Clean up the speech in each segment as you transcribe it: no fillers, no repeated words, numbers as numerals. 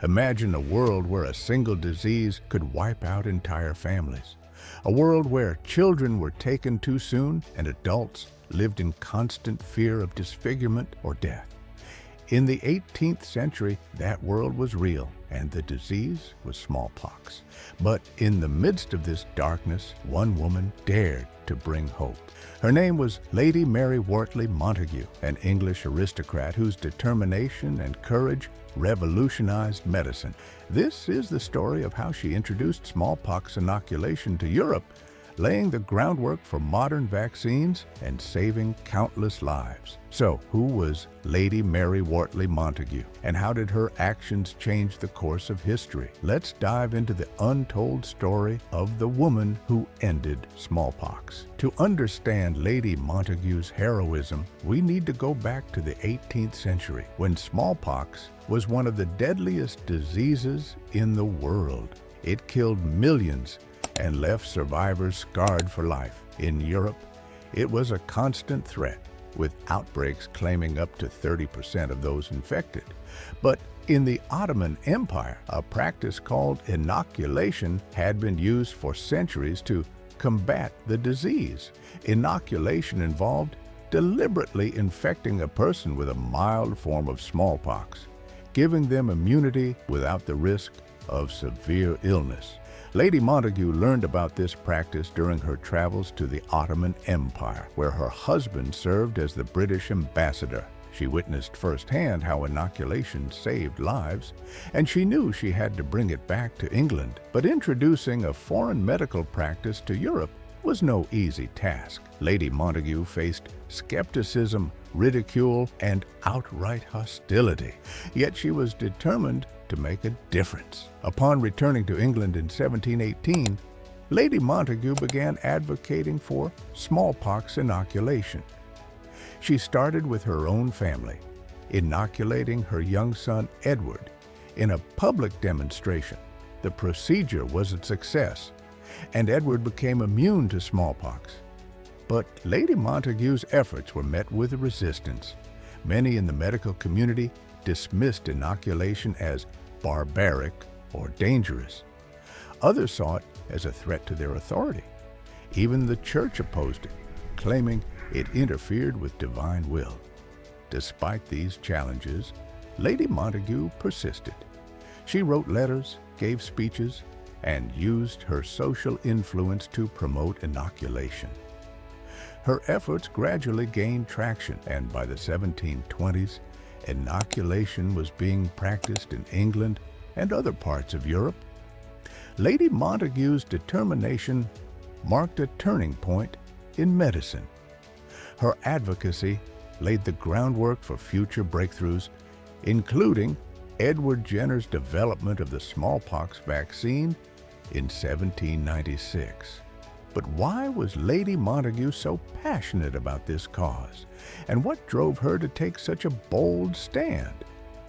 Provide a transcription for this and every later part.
Imagine a world where a single disease could wipe out entire families. A world where children were taken too soon and adults lived in constant fear of disfigurement or death. In the 18th century, that world was real, and the disease was smallpox. But in the midst of this darkness, one woman dared to bring hope. Her name was Lady Mary Wortley Montagu, an English aristocrat whose determination and courage revolutionized medicine. This is the story of how she introduced smallpox inoculation to Europe, laying the groundwork for modern vaccines and saving countless lives. So, who was Lady Mary Wortley Montagu, and how did her actions change the course of history? Let's dive into the untold story of the woman who ended smallpox. To understand Lady Montagu's heroism, we need to go back to the 18th century, when smallpox was one of the deadliest diseases in the world. It killed millions and left survivors scarred for life. In Europe, it was a constant threat, with outbreaks claiming up to 30% of those infected. But in the Ottoman Empire, a practice called inoculation had been used for centuries to combat the disease. Inoculation involved deliberately infecting a person with a mild form of smallpox, giving them immunity without the risk of severe illness. Lady Montagu learned about this practice during her travels to the Ottoman Empire, where her husband served as the British ambassador. She witnessed firsthand how inoculation saved lives, and she knew she had to bring it back to England. But introducing a foreign medical practice to Europe was no easy task. Lady Montagu faced skepticism, ridicule, and outright hostility. Yet she was determined to make a difference. Upon returning to England in 1718, Lady Montagu began advocating for smallpox inoculation. She started with her own family, inoculating her young son Edward in a public demonstration. The procedure was a success, and Edward became immune to smallpox. But Lady Montagu's efforts were met with resistance. Many in the medical community dismissed inoculation as barbaric or dangerous. Others saw it as a threat to their authority. Even the church opposed it, claiming it interfered with divine will. Despite these challenges, Lady Montagu persisted. She wrote letters, gave speeches, and used her social influence to promote inoculation. Her efforts gradually gained traction, and by the 1720s, inoculation was being practiced in England and other parts of Europe. Lady Montagu's determination marked a turning point in medicine. Her advocacy laid the groundwork for future breakthroughs, including Edward Jenner's development of the smallpox vaccine in 1796. But why was Lady Montagu so passionate about this cause? And what drove her to take such a bold stand?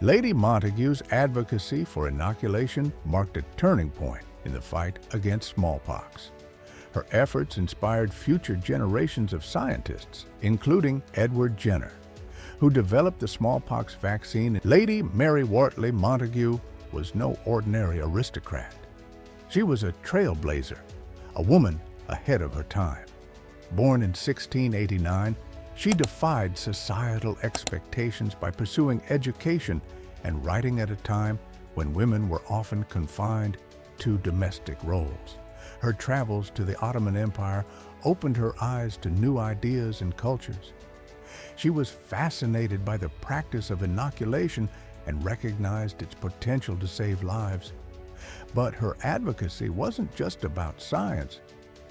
Lady Montagu's advocacy for inoculation marked a turning point in the fight against smallpox. Her efforts inspired future generations of scientists, including Edward Jenner, who developed the smallpox vaccine. Lady Mary Wortley Montagu was no ordinary aristocrat. She was a trailblazer, a woman ahead of her time. Born in 1689, she defied societal expectations by pursuing education and writing at a time when women were often confined to domestic roles. Her travels to the Ottoman Empire opened her eyes to new ideas and cultures. She was fascinated by the practice of inoculation and recognized its potential to save lives. But her advocacy wasn't just about science.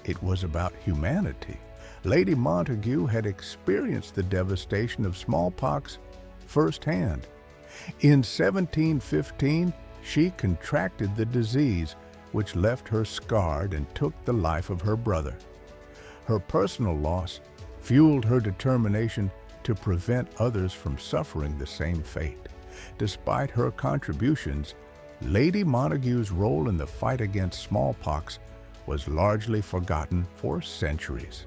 It was about humanity. Lady Montagu had experienced the devastation of smallpox firsthand. In 1715, she contracted the disease, which left her scarred and took the life of her brother. Her personal loss fueled her determination to prevent others from suffering the same fate. Despite her contributions, Lady Montagu's role in the fight against smallpox was largely forgotten for centuries.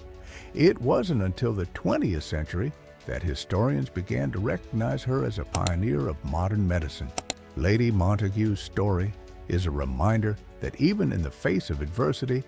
It wasn't until the 20th century that historians began to recognize her as a pioneer of modern medicine. Lady Montagu's story is a reminder that even in the face of adversity,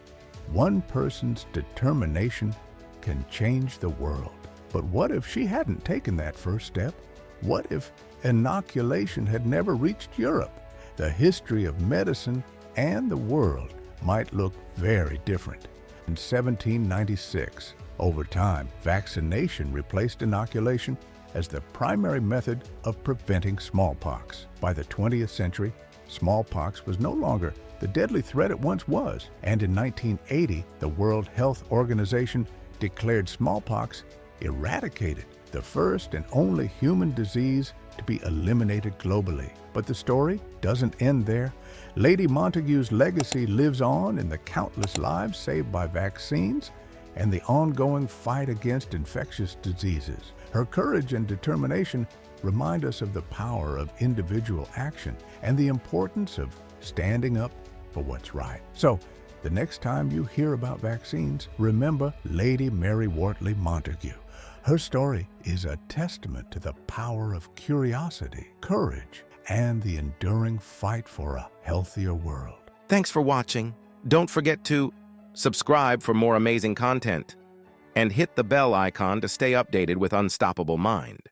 one person's determination can change the world. But what if she hadn't taken that first step? What if inoculation had never reached Europe? The history of medicine and the world might look very different. In 1796, over time, vaccination replaced inoculation as the primary method of preventing smallpox. By the 20th century, smallpox was no longer the deadly threat it once was, and in 1980, the World Health Organization declared smallpox eradicated, the first and only human disease to be eliminated globally. But the story doesn't end there. Lady Montagu's legacy lives on in the countless lives saved by vaccines and the ongoing fight against infectious diseases. Her courage and determination remind us of the power of individual action and the importance of standing up for what's right. So, the next time you hear about vaccines, remember Lady Mary Wortley Montagu. Her story is a testament to the power of curiosity, courage, and the enduring fight for a healthier world. Thanks for watching. Don't forget to subscribe for more amazing content and hit the bell icon to stay updated with Unstoppable Mind.